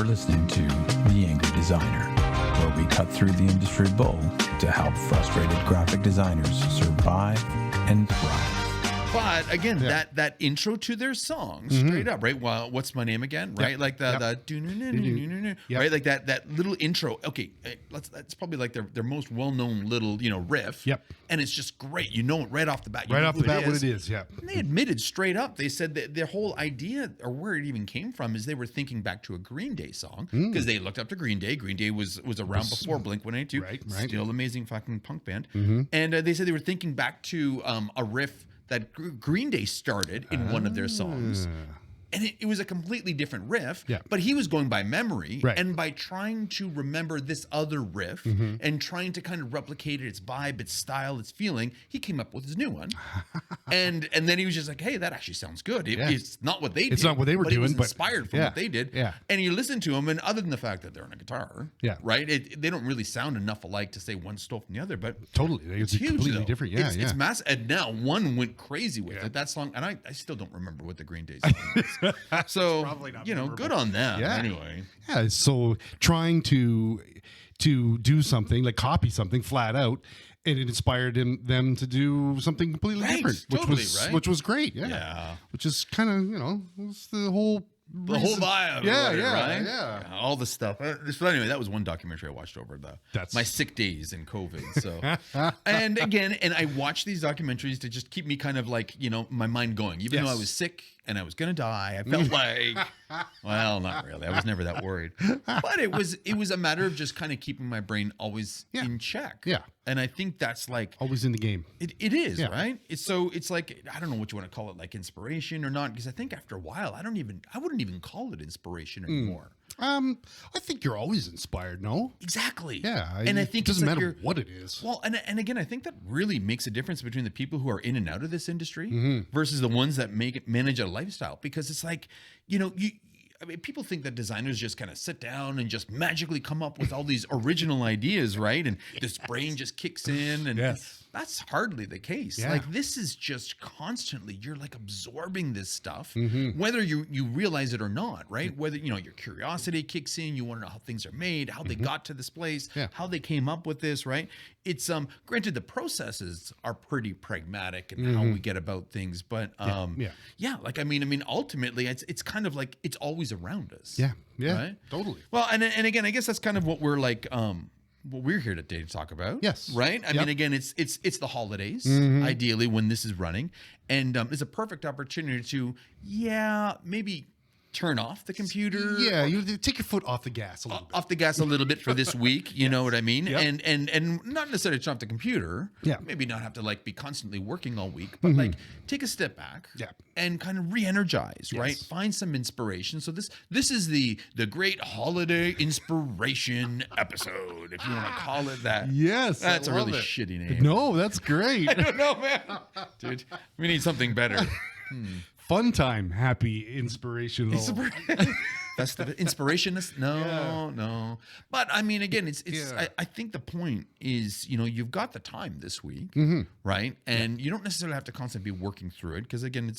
You're listening to The Angry Designer, where we cut through the industry bull to help frustrated graphic designers survive and thrive. But again, that intro to their song, straight up, right? Well, what's my name again? Right, like the right, like that little intro. Okay, that's probably like their most well known little riff. Yep. And it's just great. You know it right off the bat. Right off the bat, what it is. Yeah. And they admitted straight up. They said that their whole idea, or where it even came from, is they were thinking back to a Green Day song because they looked up to Green Day. Green Day was around before Blink-182. Right. Still amazing fucking punk band. And they said they were thinking back to a riff that Green Day started in one of their songs. And it was a completely different riff, but he was going by memory and by trying to remember this other riff and trying to kind of replicate its vibe, its style, its feeling, he came up with his new one. and then he was just like, hey, that actually sounds good. It's not what they did. It's not what they were doing, it was but inspired from what they did. Yeah. And you listen to them, and other than the fact that they're on a guitar, right? They don't really sound enough alike to say one stole from the other, but totally. It's huge, completely though. different. It's massive. And now one went crazy with it. That song, and I still don't remember what the Green Day song is. So, good on them. Yeah. Anyway. Yeah. So trying to do something, like copy something flat out, and it inspired them to do something completely different, which was great. Yeah. Which is kind of, was the whole vibe. Yeah. All the stuff. So anyway, that was one documentary I watched over my sick days in COVID. So, and I watched these documentaries to just keep me kind of like, my mind going. Even though I was sick and I was going to die, I felt like, well, not really. I was never that worried. But it was a matter of just kind of keeping my brain always in check. Yeah. And I think that's like always in the game. It is, right? It's like, I don't know what you want to call it, like inspiration or not, because I think after a while, I wouldn't even call it inspiration anymore. I think you're always inspired, no? Exactly. Yeah. And I think it doesn't matter what it is. Well, and again, I think that really makes a difference between the people who are in and out of this industry versus the ones that manage a lifestyle, because it's like, people think that designers just kind of sit down and just magically come up with all these original ideas, right? And this brain just kicks in, and that's hardly the case. Yeah. Like, this is just constantly, you're like absorbing this stuff, whether you realize it or not, right? Whether, your curiosity kicks in, you want to know how things are made, how they got to this place, how they came up with this, right? It's, granted, the processes are pretty pragmatic in how we get about things, but, ultimately it's kind of like, it's always around us. Yeah. Right? Totally. Well, and again, I guess that's kind of what we're like, what we're here today to talk about. Yes. Right? I mean, again, it's the holidays, ideally, when this is running. And it's a perfect opportunity to, maybe turn off the computer. Yeah, you take your foot off the gas a little bit. Off the gas a little bit for this week, you know what I mean? Yep. And not necessarily turn off the computer. Yeah. Maybe not have to like be constantly working all week, but like take a step back and kind of re-energize, right? Find some inspiration. So this is the great holiday inspiration episode, if you want to call it that. Yes. That's a really shitty name. No, that's great. I don't know, man. Dude, we need something better. Fun time, happy, inspirational. That's the inspirationist. No. But I mean, again, it's. I think the point is, you've got the time this week, right? And you don't necessarily have to constantly be working through it, because again,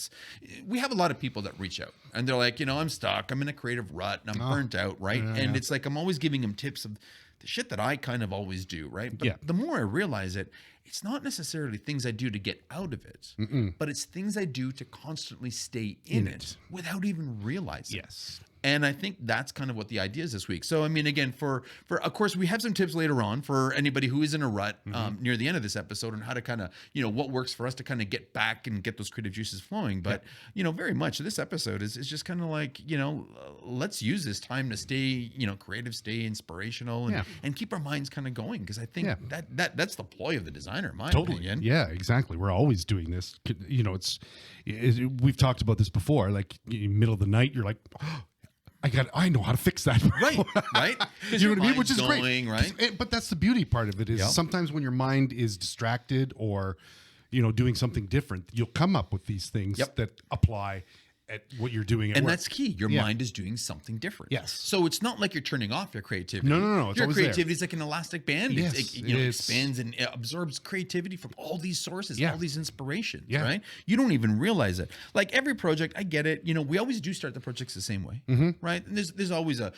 we have a lot of people that reach out and they're like, I'm stuck, I'm in a creative rut, and I'm burnt out, right? And it's like, I'm always giving them tips of the shit that I kind of always do, right? But the more I realize it, it's not necessarily things I do to get out of it, but it's things I do to constantly stay in it without even realizing. Yes. And I think that's kind of what the idea is this week. So, I mean, again, for of course, we have some tips later on for anybody who is in a rut near the end of this episode on how to kind of, what works for us to kind of get back and get those creative juices flowing. But, very much this episode is just kind of like, let's use this time to stay, creative, stay inspirational, and keep our minds kind of going. Because I think that's the ploy of the designer, in my opinion. Yeah, exactly. We're always doing this. We've talked about this before. Like, middle of the night, you're like, I know how to fix that. Right. You know what I mean? Which is going, great. Right. But that's the beauty part of it is sometimes when your mind is distracted or, doing something different, you'll come up with these things that apply at what you're doing at and work. that's key. Your mind is doing something different. Yes. So it's not like you're turning off your creativity. No. It's your always creativity is like an elastic band. Yes, It expands and it absorbs creativity from all these sources, all these inspirations, right? You don't even realize it. Like every project, I get it. We always do start the projects the same way, right? And there's always a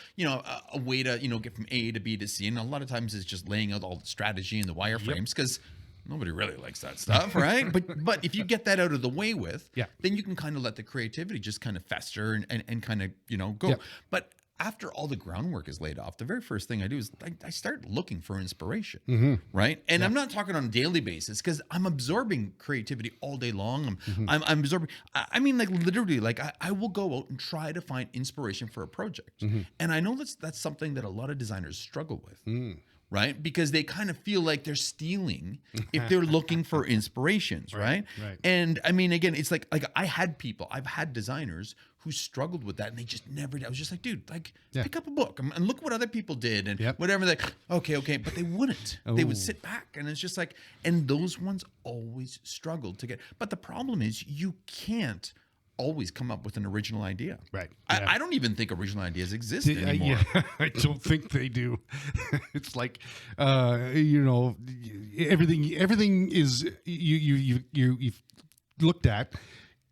way to, get from A to B to C. And a lot of times it's just laying out all the strategy and the wireframes because nobody really likes that stuff, right? But if you get that out of the way with, then you can kind of let the creativity just kind of fester and kind of, go. But after all the groundwork is laid off, the very first thing I do is I start looking for inspiration, right? And I'm not talking on a daily basis because I'm absorbing creativity all day long. I'm absorbing. I mean, like literally, like I will go out and try to find inspiration for a project, and I know that's something that a lot of designers struggle with. Right? Because they kind of feel like they're stealing if they're looking for inspirations, right? And I mean, again, it's like I've had designers who struggled with that and they just never did. I was just like, dude, pick up a book and look what other people did and whatever. Like, okay. But they wouldn't. They would sit back and it's just like, and those ones always struggled to get. But the problem is you can't always come up with an original idea. Right. I don't even think original ideas exist anymore. I don't think they do. It's like, everything is you've looked at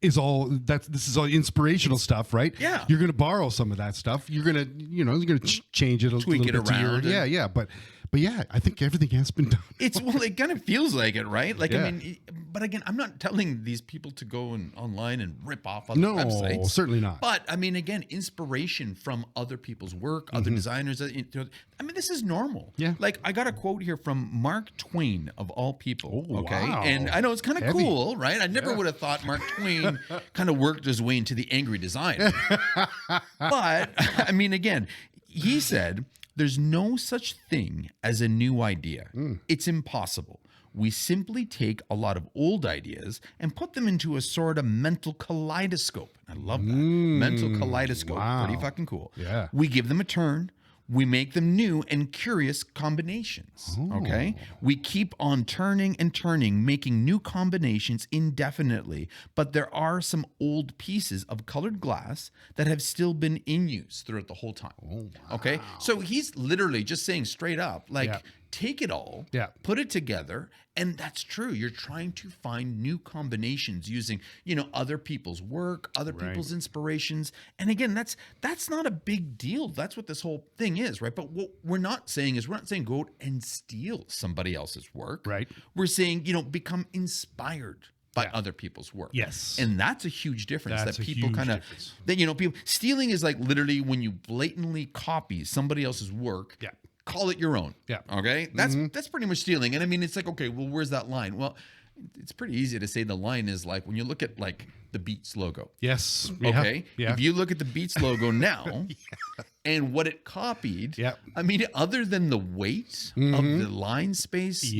is all this is all inspirational stuff, right? Yeah. You're going to borrow some of that stuff. You're going to change it a tweak little it bit around. to your, But yeah, I think everything has been done. It kind of feels like it, right? Like, I mean, but again, I'm not telling these people to go online and rip off other websites. No, certainly not. But I mean, again, inspiration from other people's work, other designers. I mean, this is normal. Yeah. Like, I got a quote here from Mark Twain, of all people. Oh, okay. wow. And I know it's kind of cool, right? I never would have thought Mark Twain kind of worked his way into the angry designer. But I mean, again, he said, "There's no such thing as a new idea. It's impossible. We simply take a lot of old ideas and put them into a sort of mental kaleidoscope." I love that. Mental kaleidoscope. Wow. Pretty fucking cool. Yeah. We give them a turn. We make them new and curious combinations. Okay. We keep on turning and turning, making new combinations indefinitely. But there are some old pieces of colored glass that have still been in use throughout the whole time. Okay. So he's literally just saying straight up, take it all, put it together. And that's true. You're trying to find new combinations using, other people's work, other people's inspirations. And again, that's not a big deal. That's what this whole thing is, right? But what we're not saying go out and steal somebody else's work. Right. We're saying, become inspired by other people's work. Yes. And that's a huge difference That's that a people huge kind of, difference. that, people, stealing is like literally when you blatantly copy somebody else's work. Yeah. Call it your own. Yeah. Okay. That's pretty much stealing. And I mean, it's like, okay, well, where's that line? Well, it's pretty easy to say the line is like when you look at like the Beats logo. Yes. Okay. Yeah. If you look at the Beats logo now and what it copied, I mean, other than the weight of the line space,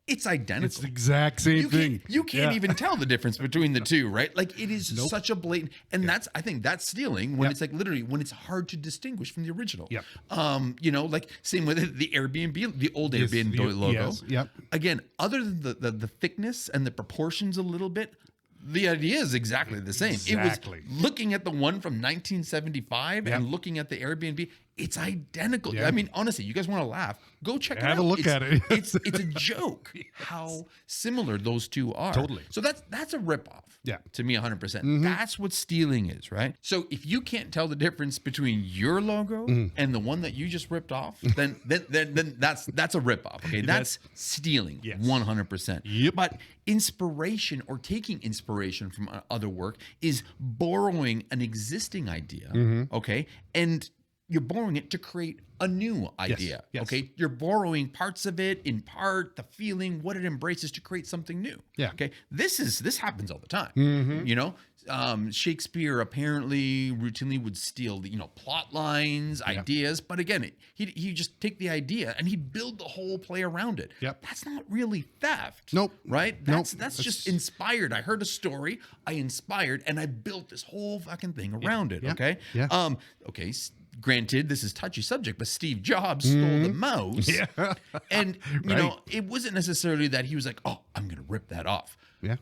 it's identical. It's the exact same thing. You can't even tell the difference between the two, right? Like it is such a blatant, and I think that's stealing when it's like literally when it's hard to distinguish from the original. Like same with the Airbnb, the old Airbnb logo. Again, other than the thickness and the proportions a little bit, the idea is exactly the same. Exactly. It was looking at the one from 1975 and looking at the Airbnb. It's identical. I mean, honestly, you guys want to laugh? Go check it out. Have a look at it. It's a joke how similar those two are. Totally. So that's a ripoff. Yeah. To me, 100%. That's what stealing is, right? So if you can't tell the difference between your logo and the one that you just ripped off, then that's a ripoff. Okay, that's stealing. Yes. 100%. Yep. But inspiration or taking inspiration from other work is borrowing an existing idea. Okay, and you're borrowing it to create a new idea. Yes. Okay. You're borrowing parts of it, in part, the feeling, what it embraces to create something new. Yeah. Okay. This happens all the time. Shakespeare apparently routinely would steal the, plot lines, ideas. But again, he'd just take the idea and he'd build the whole play around it. Yep. That's not really theft. Nope. Right? Nope. That's just inspired. I heard a story, I inspired, and I built this whole fucking thing around it. Yeah. Okay. Yeah. Granted, this is touchy subject, but Steve Jobs stole the mouse. Yeah. And, it wasn't necessarily that he was like, oh, I'm going to rip that off. Yeah.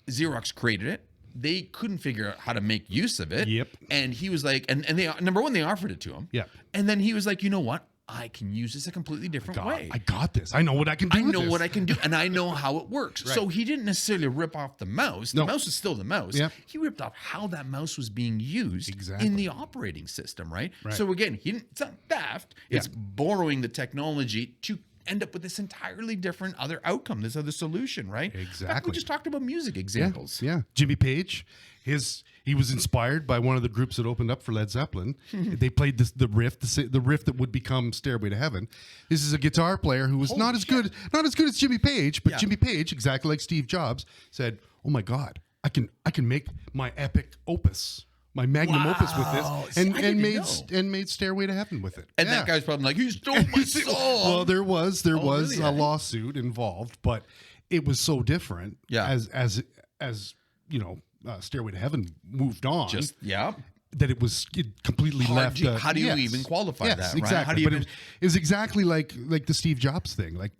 Xerox created it. they couldn't figure out how to make use of it. Yep. And he was like, and they, number one, they offered it to him. Yeah. And then he was like, you know what? I can use this a completely different way. I got this. I know what I can do. I know what I can do, and I know how it works. Right. So he didn't necessarily rip off the mouse. The mouse is still the mouse. Yep. He ripped off how that mouse was being used in the operating system, right? So again, it's not theft. It's borrowing the technology to end up with this entirely different other outcome, this other solution, right? Exactly. We just talked about music examples. Yeah. Jimmy Page, he was inspired by one of the groups that opened up for Led Zeppelin. They played the riff that would become Stairway to Heaven. This is a guitar player who was not as good as Jimmy Page, but Jimmy Page, exactly like Steve Jobs, said, "Oh my God, I can make my epic opus." My magnum opus with this, and made Stairway to Heaven with it. And that guy's probably like, "You stole my song." Well, there was really? A lawsuit involved, but it was so different. As you know, Stairway to Heaven moved on. That it was completely left. How do you even qualify that? Right? Exactly. How do you it was exactly like the Steve Jobs thing. Like,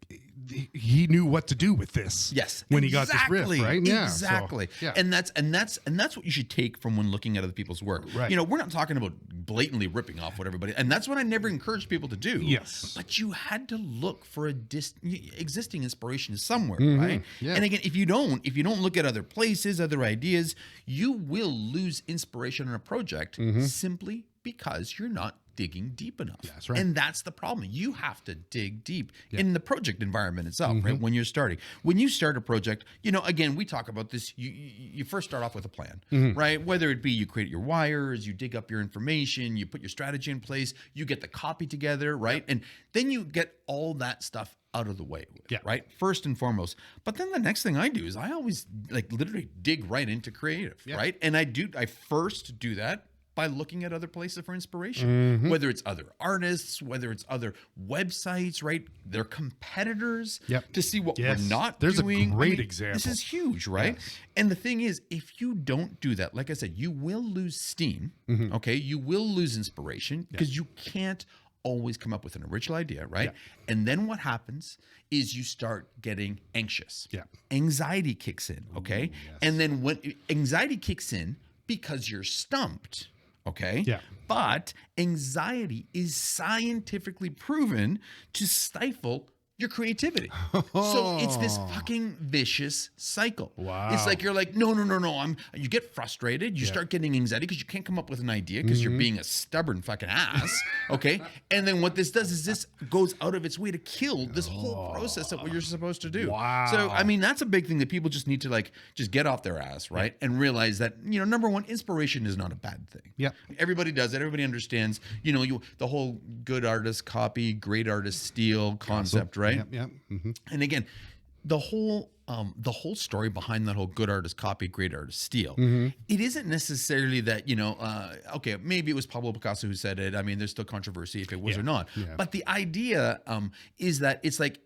he knew what to do with this. When he got this riff, right? Exactly. So, and that's what you should take from when looking at other people's work. Right. You know, we're not talking about blatantly ripping off what everybody, and that's what I never encourage people to do. Yes. But you had to look for existing inspiration somewhere, Mm-hmm. right? Yeah. And again, if you don't look at other places, other ideas, you will lose inspiration on a project simply because you're not digging deep enough. That's right. And that's the problem. You have to dig deep in the project environment itself, right? When you're starting. When you start a project, you know, again, we talk about this, you first start off with a plan, right? Whether it be you create your wires, you dig up your information, you put your strategy in place, you get the copy together, right? And then you get all that stuff out of the way, right? First and foremost. But then the next thing I do is I always like literally dig right into creative, right? And I first do that by looking at other places for inspiration, whether it's other artists, whether it's other websites, right? Their competitors, to see what we're not There's doing. a great example. This is huge, right? And the thing is, if you don't do that, like I said, you will lose steam, okay? You will lose inspiration because you can't always come up with an original idea, right? And then what happens is you start getting anxious. Anxiety kicks in, okay? And then when anxiety kicks in because you're stumped, okay? But anxiety is scientifically proven to stifle your creativity. So it's this fucking vicious cycle. Wow. It's like you're like, no. You get frustrated. You start getting anxiety because you can't come up with an idea because you're being a stubborn fucking ass. Okay. And then what this does is this goes out of its way to kill this whole process of what you're supposed to do. Wow. So, I mean, that's a big thing that people just need to like, just get off their ass, right? And realize that, you know, number one, inspiration is not a bad thing. Everybody does it. Everybody understands, you know, the whole good artist copy, great artist steal concept, right? And again, the whole story behind that whole good artist copy, great artist steal, it isn't necessarily that, you know, okay, maybe it was Pablo Picasso who said it. I mean, there's still controversy if it was or not. But the idea is that it's like,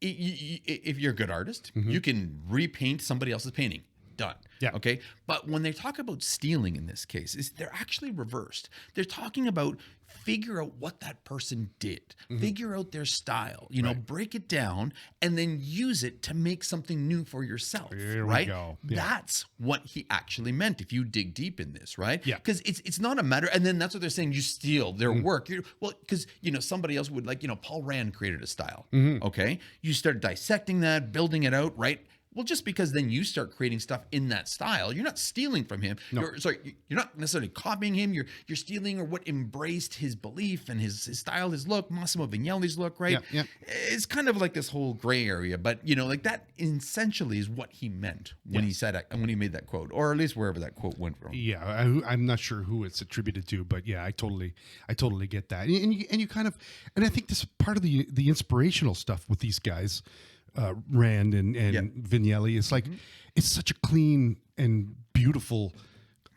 if you're a good artist, you can repaint somebody else's painting. Done. Okay. But when they talk about stealing in this case, they're actually reversed. They're talking about figure out what that person did, figure out their style, you know, break it down, and then use it to make something new for yourself. Right? That's what he actually meant. If you dig deep in this, right? Because it's not a matter. And then that's what they're saying. You steal their work. Well, because you know somebody else would, like, you know, Paul Rand created a style. Okay. You start dissecting that, building it out, right? Well, just because then you start creating stuff in that style, you're not stealing from him. You're not necessarily copying him. You're stealing or what embraced his belief and his style, his look, Massimo Vignelli's look, right? It's kind of like this whole gray area, but you know, like that essentially is what he meant when he said it, and when he made that quote, or at least wherever that quote went from. I'm not sure who it's attributed to, but I totally get that. And you kind of, and I think this is part of the inspirational stuff with these guys. Rand and Vignelli. It's like it's such a clean and beautiful,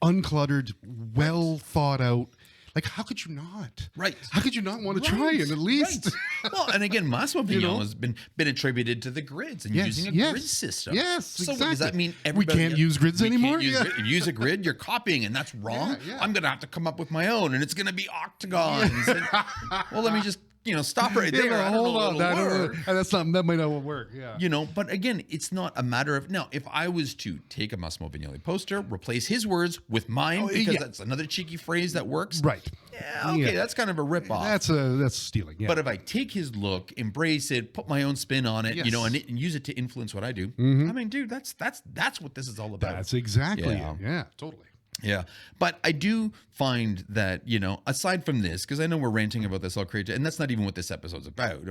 uncluttered, well thought out. Like, how could you not? Right. How could you not want to try it at least? Well, and again, Massimo Vignelli has been attributed to the grids and using a grid system. So exactly. Does that mean we can't use grids anymore? If you use a grid, you're copying, and that's wrong. I'm going to have to come up with my own, and it's going to be octagons. Well, let me just stop right there. I don't know if it'll work. That might not work. Yeah. But again, it's not a matter of now. If I was to take a Massimo Vignelli poster, replace his words with mine, because that's another cheeky phrase that works. Right. Yeah. Okay. That's kind of a ripoff. That's stealing. Yeah. But if I take his look, embrace it, put my own spin on it, Yes. and use it to influence what I do. I mean, dude, that's what this is all about. That's exactly it. Yeah. Totally. Yeah. But I do find that, aside from this, because I know we're ranting about this all crazy, and that's not even what this episode's about,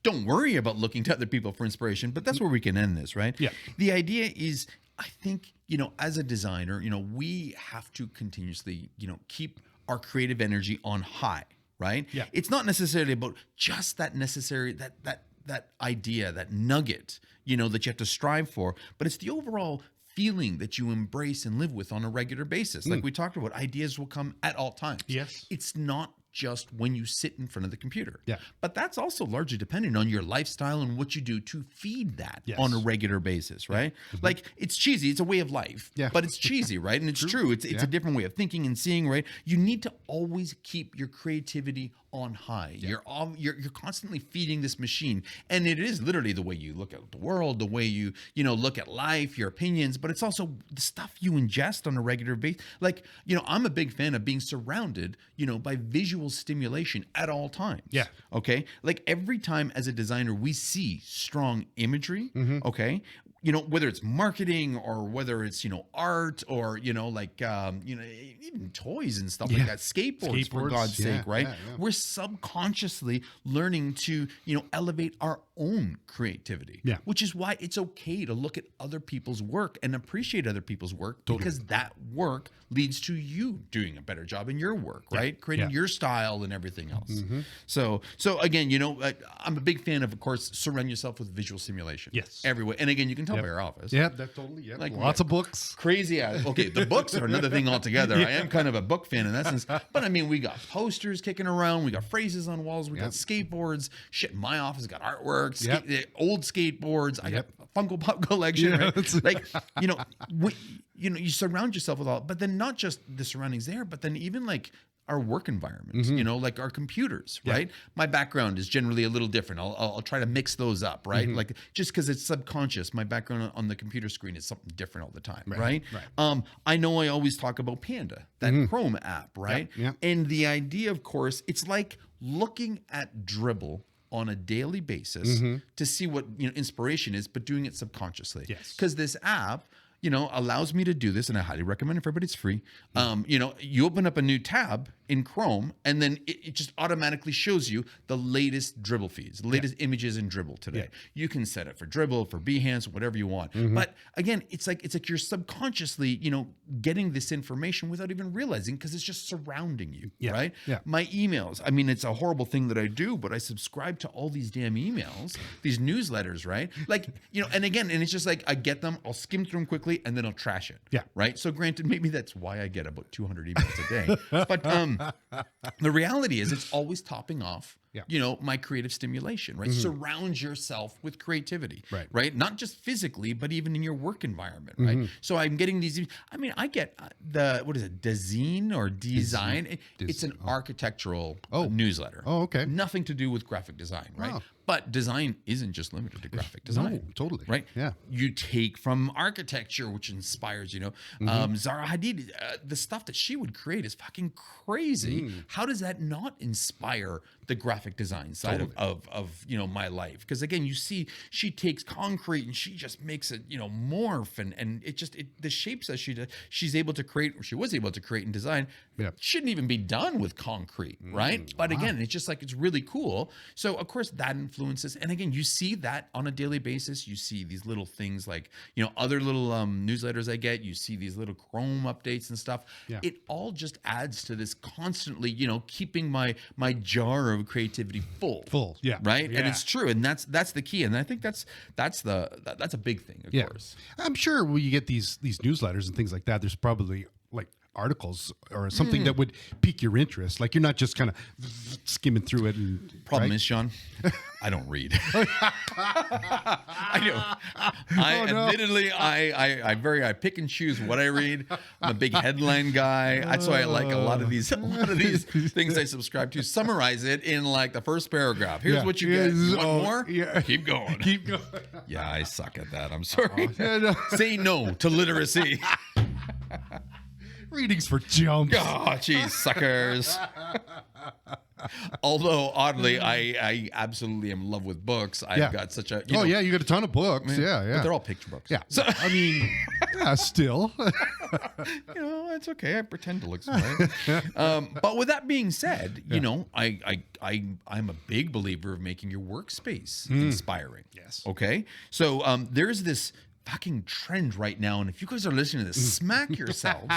don't worry about looking to other people for inspiration, but that's where we can end this, right? Yeah. The idea is, I think, as a designer, we have to continuously, keep our creative energy on high, right? Yeah. It's not necessarily about just that necessary, that idea, that nugget, that you have to strive for, but it's the overall feeling that you embrace and live with on a regular basis. Like we talked about, ideas will come at all times. Yes. It's not just when you sit in front of the computer. Yeah. But that's also largely dependent on your lifestyle and what you do to feed that Yes. on a regular basis, right? Like, it's cheesy. It's a way of life. Yeah. But it's cheesy, right? And it's true. It's a different way of thinking and seeing, right? You need to always keep your creativity on high. Yeah. You're constantly feeding this machine, and it is literally the way you look at the world, the way you look at life, your opinions, but it's also the stuff you ingest on a regular basis. Like, I'm a big fan of being surrounded, by visual stimulation at all times. Yeah. Okay. Like, every time as a designer we see strong imagery, okay, whether it's marketing or whether it's, art or, even toys and stuff like that, skateboards, for God's sake, right? Yeah. We're subconsciously learning to, elevate our own creativity, which is why it's okay to look at other people's work and appreciate other people's work, because that work leads to you doing a better job in your work, right? Creating your style and everything else. So again, I'm a big fan of course, surround yourself with visual stimulation. Yes. Everywhere. And again, you can tell by your office. Yeah, that totally. Yeah. Like, lots of books. Crazy. Okay, the books are another thing altogether. I am kind of a book fan in that sense. But I mean, we got posters kicking around. We got phrases on walls. We got skateboards. Shit, my office got artwork, old skateboards. I got a Funko Pop collection. Right? Like, you surround yourself with all, but then not just the surroundings there, but then even like our work environment, like our computers, right? My background is generally a little different. I'll try to mix those up, right? Like, just because it's subconscious, my background on the computer screen is something different all the time, right? I know I always talk about Panda, that Chrome app, right? And the idea, of course, it's like looking at Dribble on a daily basis to see what inspiration is, but doing it subconsciously. Because this app, allows me to do this, and I highly recommend it for everybody. It's free. You open up a new tab in Chrome, and then it just automatically shows you the latest Dribble feeds, the latest images in Dribble today. You can set it for Dribble, for Behance, whatever you want. But again, it's like you're subconsciously, getting this information without even realizing, because it's just surrounding you, right? My emails. I mean, it's a horrible thing that I do, but I subscribe to all these damn emails, these newsletters, right? Like, and again, and it's just like I get them, I'll skim through them quickly, and then I'll trash it. Right. So granted, maybe that's why I get about 200 emails a day. But the reality is, it's always topping off, my creative stimulation, right? Surround yourself with creativity, right? Not just physically, but even in your work environment, right? So I'm getting these. I mean, I get what is it, Design or Design? It's an architectural newsletter. Oh, okay. Nothing to do with graphic design, right? But design isn't just limited to graphic design. No, totally. Right? Yeah. You take from architecture, which inspires, Zara Hadid, the stuff that she would create is fucking crazy. How does that not inspire the graphic design side of my life? Because again, you see, she takes concrete and she just makes it, morph, and the shapes that she's able to create, or she was able to create and design, shouldn't even be done with concrete, right? But again, it's just like, it's really cool. So of course that influences, and again, you see that on a daily basis. You see these little things like, other little newsletters I get. You see these little Chrome updates and stuff. It all just adds to this constantly, keeping my jar of creativity full, right? And it's true, and that's the key, and I think that's a big thing, of course. I'm sure when you get these newsletters and things like that, there's probably like articles or something that would pique your interest. Like you're not just kind of skimming through it. And, Problem is, Sean, I don't read. I don't. Admittedly, I pick and choose what I read. I'm a big headline guy. That's why I like a lot of these things I subscribe to. Summarize it in like the first paragraph. Here's what you get. You want more? Yeah. Keep going. Keep going. Yeah, I suck at that. I'm sorry. Say no to literacy. Readings for jumps. Oh, geez, suckers. Although, oddly, I absolutely am in love with books. I've got such a... you got a ton of books. Yeah. But they're all picture books. Yeah. So, I mean, still. It's okay. I pretend to look smart. But with that being said, I'm a big believer of making your workspace inspiring. Yes. Okay? So there's this fucking trend right now, and if you guys are listening to this, smack yourselves.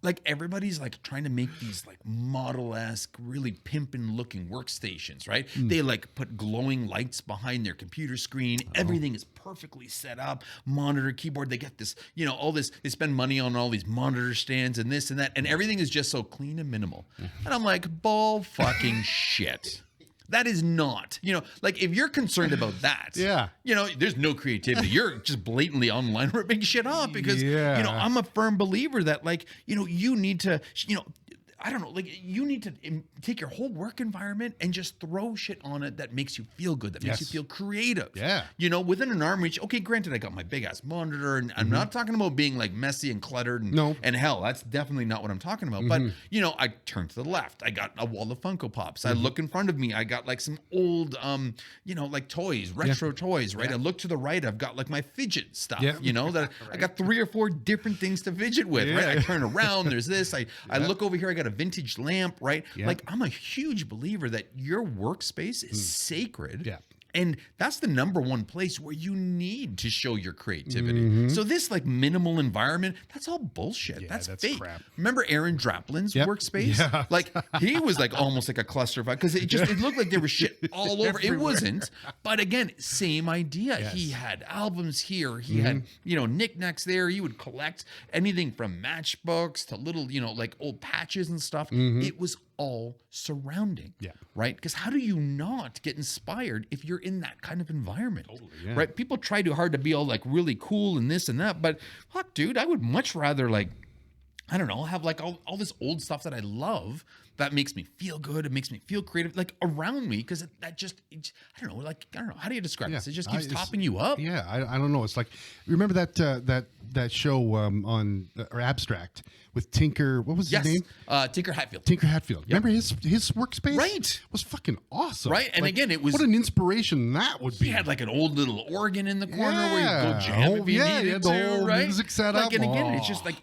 Like everybody's like trying to make these like model-esque, really pimpin' looking workstations, right? They like put glowing lights behind their computer screen. Everything is perfectly set up. Monitor, keyboard, they get this, all this, they spend money on all these monitor stands and this and that, and everything is just so clean and minimal. And I'm like, bull fucking shit. That is not, like if you're concerned about that, there's no creativity. You're just blatantly online ripping shit off because, I'm a firm believer that like, you need to, I don't know, like you need to take your whole work environment and just throw shit on it that makes you feel good, that makes you feel creative. Yeah. Within an arm reach. Okay, granted, I got my big ass monitor and I'm not talking about being like messy and cluttered and hell, that's definitely not what I'm talking about. But, I turn to the left. I got a wall of Funko Pops. I look in front of me. I got like some old, like toys, retro toys, right? I look to the right. I've got like my fidget stuff, that I got 3 or 4 different things to fidget with, right? I turn around. There's this. I look over here. I got a vintage lamp, right? Like I'm a huge believer that your workspace is sacred. Yeah. And that's the number one place where you need to show your creativity. So this like minimal environment, that's all bullshit. Yeah, that's that's fake. crap. Remember Aaron Draplin's workspace? Yeah. Like he was like almost like a clusterfuck because it looked like there was shit all over. It wasn't. But again, same idea. Yes. He had albums here. He had, knickknacks there. He would collect anything from matchbooks to little, like old patches and stuff. It was all surrounding, right? Because how do you not get inspired if you're in that kind of environment, right? People try too hard to be all like really cool and this and that, but fuck, dude, I would much rather like, I don't know, have like all this old stuff that I love that makes me feel good. It makes me feel creative, like around me, because I don't know, how do you describe this? It just keeps topping you up. Yeah, I don't know. It's like, remember that show on or Abstract with Tinker? What was his name? Tinker Hatfield. Tinker Hatfield. Yep. Remember his workspace? Right, was fucking awesome. Right, and like, again, it was what an inspiration that would be. He had like an old little organ in the corner where you go jam if you needed to, right? Music setup. Like, and again, it's just like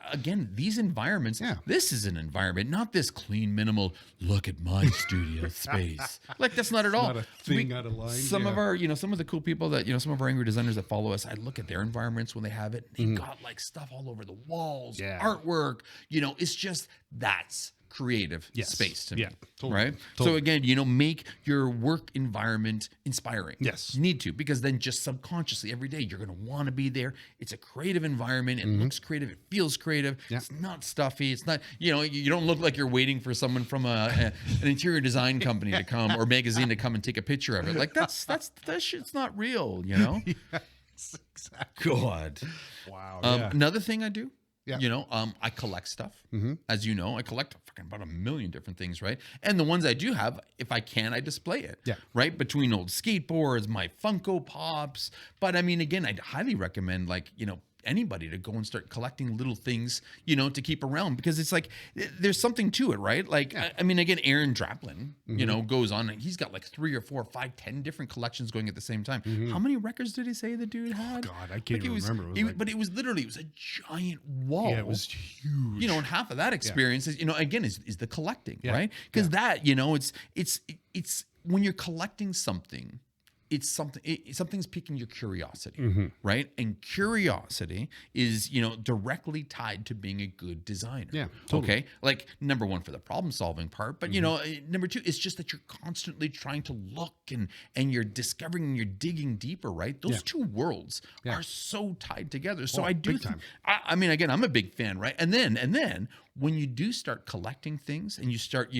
these environments. Yeah. This is an environment, not this clean, minimal. Look at my studio space. Like that's not at all. Not a thing out of line. Some of our, some of the cool people that some of our angry designers that follow us. I look at their environments when they have it. They've got like stuff all over the walls, artwork. It's just that's creative space to me. Totally. Right? Totally. So again, make your work environment inspiring. Yes. You need to, because then just subconsciously every day you're going to want to be there. It's a creative environment. It looks creative. It feels creative. It's not stuffy. It's not, you don't look like you're waiting for someone from an interior design company to come or magazine to come and take a picture of it. Like that shit's not real, Yes, exactly. God. Wow. Another thing I do, Yeah. I collect stuff. As you know, I collect fucking about 1 million different things, right? And the ones I do have, if I can, I display it. Yeah. Right? Between old skateboards, my Funko Pops. But I mean, again, I'd highly recommend anybody to go and start collecting little things, to keep around, because it's like there's something to it, right? Like, I mean, again, Aaron Draplin, goes on and he's got like 3 or 4, 5, 10 different collections going at the same time. How many records did he say the dude had? Oh, God, I can't even remember. But it was literally, it was a giant wall. Yeah, it was huge. And half of that experience is, again, is the collecting, right? Because that, it's when you're collecting something, it's something's piquing your curiosity, right? And curiosity is, directly tied to being a good designer. Yeah, totally. Okay. Like number one for the problem solving part, but number two, it's just that you're constantly trying to look and you're discovering and you're digging deeper, right? Those two worlds are so tied together. So I do, I mean, again, I'm a big fan, right? And then when you do start collecting things and you start,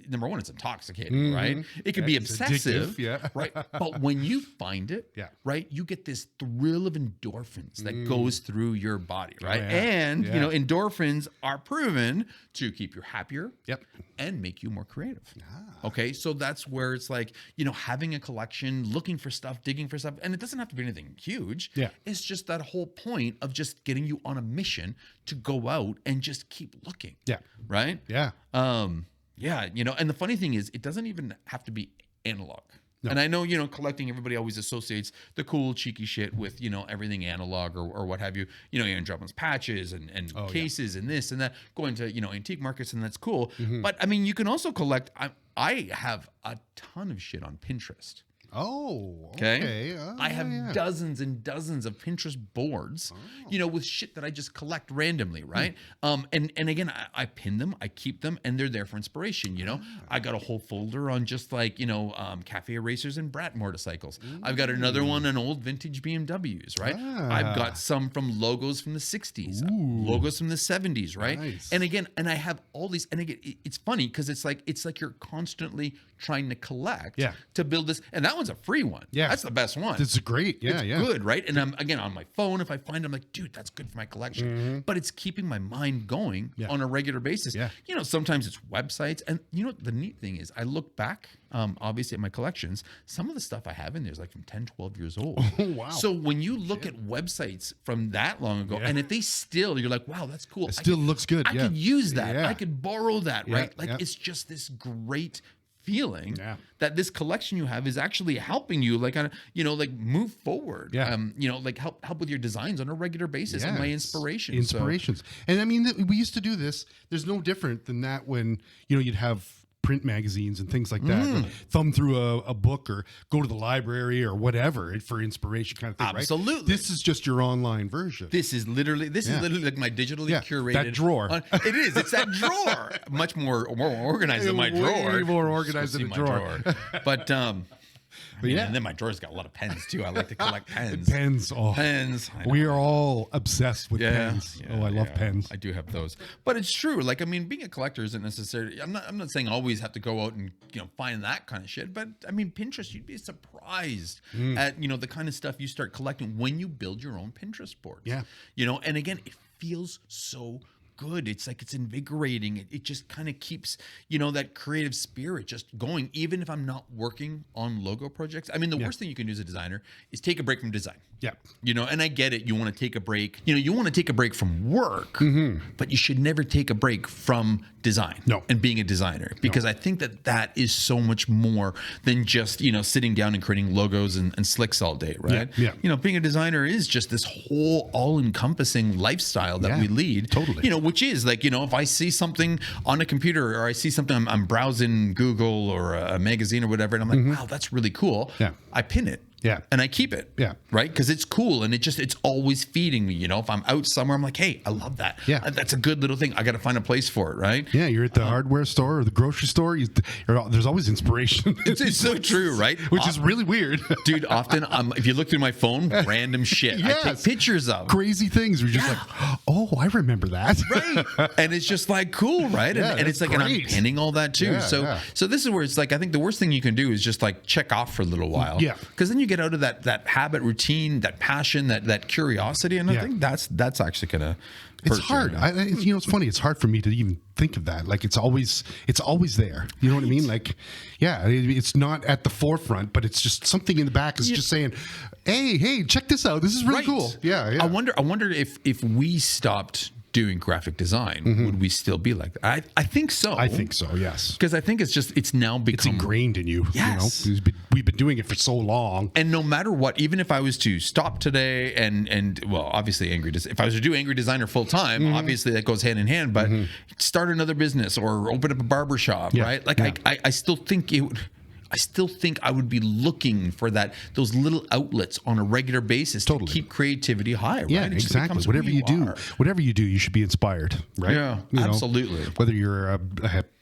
number one, it's intoxicating, right? It can be obsessive, right? But when you find it, right, you get this thrill of endorphins that goes through your body, right? And, endorphins are proven to keep you happier and make you more creative. Okay. So that's where it's like, having a collection, looking for stuff, digging for stuff. And it doesn't have to be anything huge. It's just that whole point of just getting you on a mission to go out and just keep looking. Right. And the funny thing is, it doesn't even have to be analog. No. And I know, collecting, everybody always associates the cool, cheeky shit with, everything analog or what have you. Aaron Drummond's patches and cases and this and that, going to, antique markets, and that's cool. But I mean, you can also collect. I have a ton of shit on Pinterest. Oh, okay. I have dozens and dozens of Pinterest boards, with shit that I just collect randomly, right? And again, I pin them, I keep them, and they're there for inspiration. I got a whole folder on just like, cafe erasers and Brat motorcycles. I've got another one on old vintage BMWs, right? I've got some from logos from the 60s, logos from the 70s, right? Nice. And again, I have all these, and again, it's funny because it's like you're constantly trying to collect to build this, and that one's a free one. That's the best one. It's great. It's good, right? And I'm again on my phone. If I find, I'm like, dude, that's good for my collection. But it's keeping my mind going on a regular basis. Sometimes it's websites, and the neat thing is, I look back, obviously at my collections. Some of the stuff I have in there is like from 10, 12 years old. Oh, wow! So when you look at websites from that long ago, and if they still, you're like, wow, that's cool. It still looks good. I could use that. I could borrow that, right? Like it's just this great feeling that this collection you have is actually helping you like move forward, like help with your designs on a regular basis and my inspirations. And I mean, we used to do this. There's no different than that when you'd have print magazines and things like that, thumb through a book or go to the library or whatever for inspiration kind of thing. Absolutely. Right? This is just your online version. This is literally like my digitally curated that drawer. It is. It's that drawer. Much more organized than my drawer. Way more organized than a drawer. But and then my drawer's got a lot of pens too. I like to collect pens. Pens. We are all obsessed with pens. I love pens. I do have those. But it's true. Like, I mean, being a collector isn't necessarily, I'm not saying always have to go out and, find that kind of shit. But I mean, Pinterest, you'd be surprised at, the kind of stuff you start collecting when you build your own Pinterest boards. And again, it feels so good. It's like, it's invigorating. It just kind of keeps, that creative spirit just going, even if I'm not working on logo projects. I mean, the worst thing you can do as a designer is take a break from design. And I get it. You want to take a break. You want to take a break from work, but you should never take a break from design and being a designer, because I think that is so much more than just, sitting down and creating logos and slicks all day, right? Being a designer is just this whole all-encompassing lifestyle that we lead. Totally. Which is like, if I see something on a computer or I see something, I'm browsing Google or a magazine or whatever, and I'm like, wow, that's really cool. I pin it. And I keep it. Right. Because it's cool. And it's always feeding me. If I'm out somewhere, I'm like, hey, I love that. That's a good little thing. I got to find a place for it. Right. You're at the hardware store or the grocery store. There's always inspiration. It's so true. Right. Which is really weird. Dude, often if you look through my phone, random shit. I take pictures of crazy things. We're just like, oh, I remember that. Right. And it's just like cool. Right. And it's like, and I'm pinning all that too. So this is where it's like, I think the worst thing you can do is just like check off for a little while. Because then you get out of that habit, routine, that passion, that curiosity, and I think that's actually gonna. It's hard. It's funny. It's hard for me to even think of that. Like it's always there. You know what I mean? Like, it's not at the forefront, but it's just something in the back is just saying, "Hey, check this out. This is really cool." I wonder if we stopped doing graphic design, would we still be like that? I think so. I think so, yes. Because I think it's now become... It's ingrained in you. Yes. We've been doing it for so long. And no matter what, even if I was to stop today and well, obviously if I was to do angry designer full time, obviously that goes hand in hand, but start another business or open up a barber shop, right? Like I still think it would... I still think I would be looking for those little outlets on a regular basis to keep creativity high. Right? Yeah, exactly. Whatever you do, you should be inspired, right? Yeah, absolutely. Whether you're a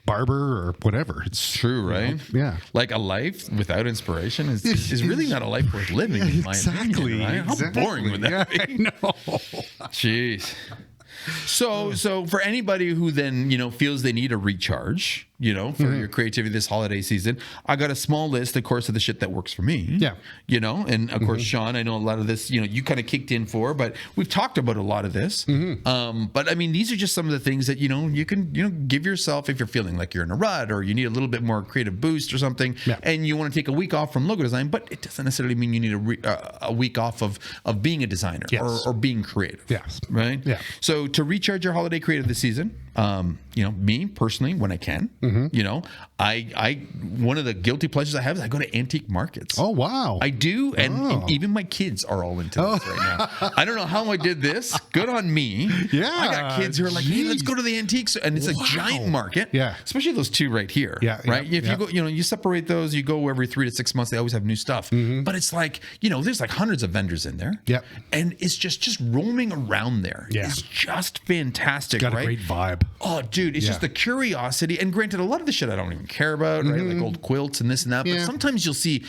barber or whatever, it's true, right? Yeah, like a life without inspiration is really not a life worth living. In my opinion, right? How boring would that be? I know. Jeez. So for anybody who then, feels they need a recharge, for your creativity this holiday season, I got a small list, of course, of the shit that works for me. Yeah. And of course, Sean, I know a lot of this, you kind of kicked in for, but we've talked about a lot of this. But I mean, these are just some of the things that, you can, give yourself if you're feeling like you're in a rut or you need a little bit more creative boost or something, and you want to take a week off from logo design, but it doesn't necessarily mean you need a week off of being a designer or being creative. Yes. Right? Yeah. So to recharge your holiday creative this season, me personally, when I can, I one of the guilty pleasures I have is I go to antique markets. Oh, wow. I do. And even my kids are all into this right now. I don't know how I did this. Good on me. Yeah. I got kids who are like, hey, let's go to the antiques. And it's a giant market. Yeah. Especially those two right here. Yeah. Right. Yeah, if you go, you separate those, you go every 3 to 6 months, they always have new stuff. But it's like, there's like hundreds of vendors in there. Yeah. And it's just roaming around there. Yeah. It's just fantastic. Got a great vibe. Oh, dude, it's just the curiosity. And granted, a lot of the shit I don't even care about, right? Like old quilts and this and that. But sometimes you'll see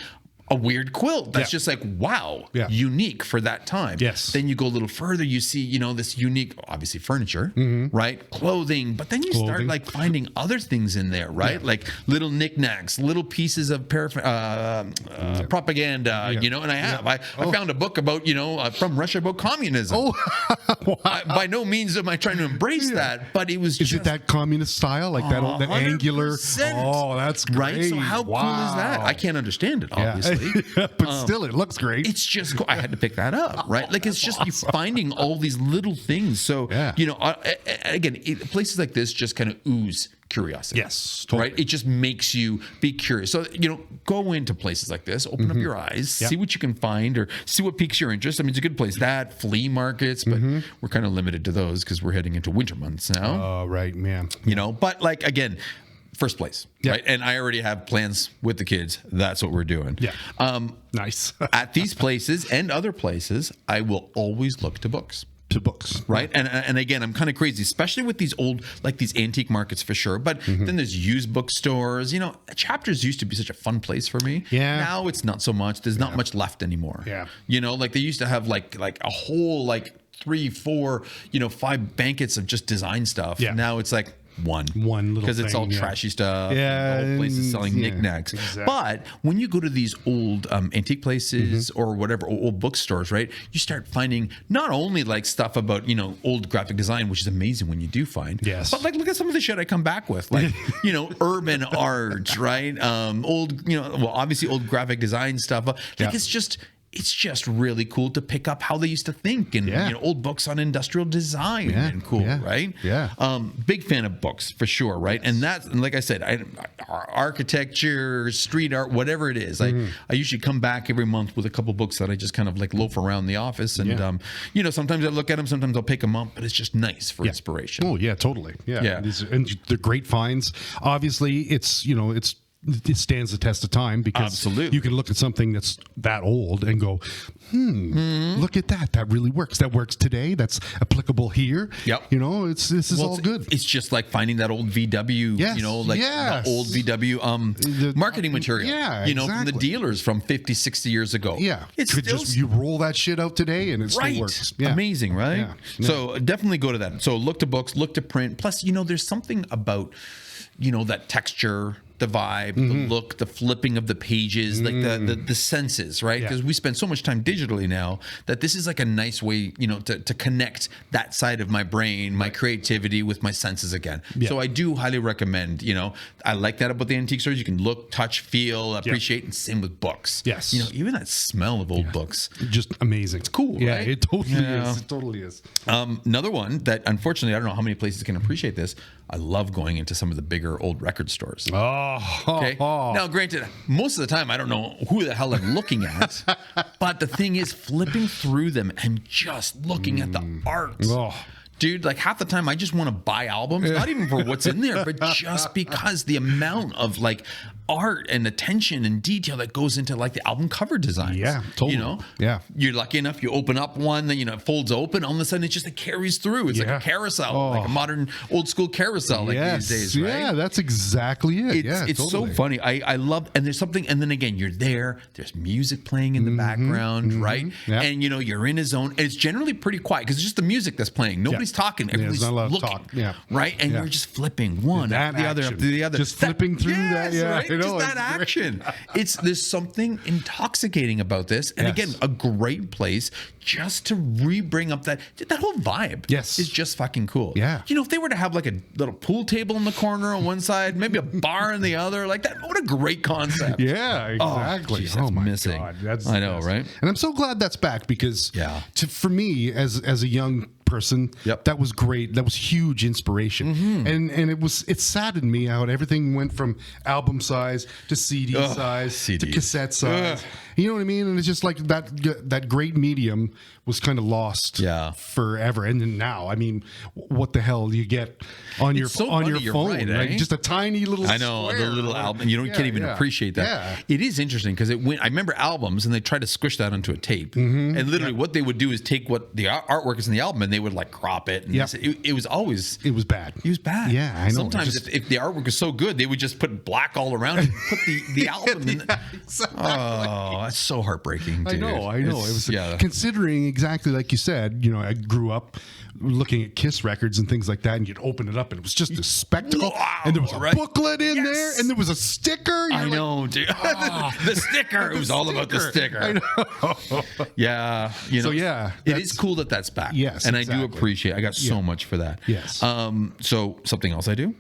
a weird quilt that's just like, wow, unique for that time. Yes. Then you go a little further, you see, this unique, obviously furniture, right? Clothing. But then you start like finding other things in there, right? Like little knickknacks, little pieces of propaganda, and I found a book about, from Russia about communism. Oh, wow. By no means am I trying to embrace that, but it was Is it that communist style? Like that old, the angular? Oh, that's great. Right? So how cool is that? I can't understand it, obviously. But still, it looks great. It's just cool. I had to pick that up, right? Like it's just you finding all these little things. So again, places like this just kind of ooze curiosity. Yes, totally. Right. It just makes you be curious. So go into places like this, open up your eyes, see what you can find, or see what piques your interest. I mean, it's a good place. That flea markets, but we're kind of limited to those because we're heading into winter months now. Oh, right, man. But like again. First place, right? And I already have plans with the kids. That's what we're doing. Yeah. Nice. At these places and other places, I will always look to books. Right? And again, I'm kind of crazy, especially with these old, like these antique markets for sure. But then there's used bookstores. Chapters used to be such a fun place for me. Yeah. Now it's not so much. There's not much left anymore. Yeah. Like they used to have like a whole 3, 4, 5 banquets of just design stuff. Yeah. Now it's like one little because it's all thing, trashy stuff. Yeah, the whole place is selling knickknacks. Exactly. But when you go to these old antique places or whatever, old bookstores, right? You start finding not only like stuff about old graphic design, which is amazing when you do find. Yes. But like look at some of the shit I come back with, like urban art, right? Old, obviously old graphic design stuff. Like it's just really cool to pick up how they used to think and old books on industrial design and cool, right? Yeah. Big fan of books for sure, right? And like I said, architecture, street art, whatever it is. I usually come back every month with a couple books that I just kind of like loaf around the office, and sometimes I look at them, sometimes I'll pick them up, but it's just nice for inspiration. Oh yeah, totally. Yeah. And they're great finds. Obviously, it stands the test of time because you can look at something that's that old and go, look at that. That really works. That works today. That's applicable here. Yep. This is all good. It's just like finding that old VW, the old VW marketing material, from the dealers from 50, 60 years ago. Yeah. It's still you roll that shit out today and it still works. Yeah. Amazing, right? Yeah. So definitely go to that. So look to books, look to print. Plus, there's something about, that texture, the vibe, the look, the flipping of the pages, like the senses, right? Because we spend so much time digitally now that this is like a nice way, to connect that side of my brain, my creativity with my senses again. Yeah. So I do highly recommend, I like that about the antique stores. You can look, touch, feel, appreciate, and same with books. Yes. Even that smell of old books. Just amazing. It's cool, Yeah, right? it totally is. It totally is. Another one that unfortunately, I don't know how many places can appreciate this. I love going into some of the bigger old record stores. Okay. Now, granted, most of the time I don't know who the hell I'm looking at, but the thing is, flipping through them and just looking at the art. Dude, like half the time I just want to buy albums, not even for what's in there, but just because the amount of like art and attention and detail that goes into like the album cover designs. Yeah, totally. You know? Yeah. You're lucky enough, you open up one, then, you know, it folds open. All of a sudden, it just like carries through. It's like a carousel, like a modern old school carousel like these days, right? Yeah, that's exactly it. It's totally. so funny. I love, and there's something, and then again, you're there, there's music playing in the background, right? Yeah. And, you know, you're in a zone, and it's generally pretty quiet because it's just the music that's playing. Nobody's talking. Everybody's not a lot of looking, talk. Yeah. right? And you're just flipping one after the other, after the other. Just flipping through that. Yeah, right? Just that action. There's something intoxicating about this, and again, a great place just to bring up that whole vibe. Yes, is just fucking cool. Yeah, you know, if they were to have like a little pool table in the corner on one side, maybe a bar in the other, like that. What a great concept. Yeah, exactly. Oh, geez, that's my missing. God. That's I know, right? And I'm so glad that's back because for me as a young person, that was great. That was huge inspiration. And it saddened me how everything went from album size to CD size to cassette size. You know what I mean? And it's just like that great medium was kind of lost forever. And then now, I mean, what the hell do you get on your phone? Right, like just a tiny little I know, square. the little album. You can't even appreciate that. Yeah. It is interesting because I remember albums and they tried to squish that onto a tape. And literally what they would do is take what the artwork is in the album and they would like crop it. And it was always... It was bad. It was bad. Yeah, I know. Sometimes if the artwork was so good, they would just put black all around and put the album in. Exactly. Oh, that's so heartbreaking, dude. I know. It was considering exactly like you said, you know, I grew up looking at Kiss records and things like that, and you'd open it up and it was just a spectacle. Wow, and there was a booklet in there and there was a sticker. I know, dude. The sticker. It was all about the sticker. I know. Yeah. You know, it is cool that that's back. Yes. And I do appreciate I got so much for that. Yes. So something else I do,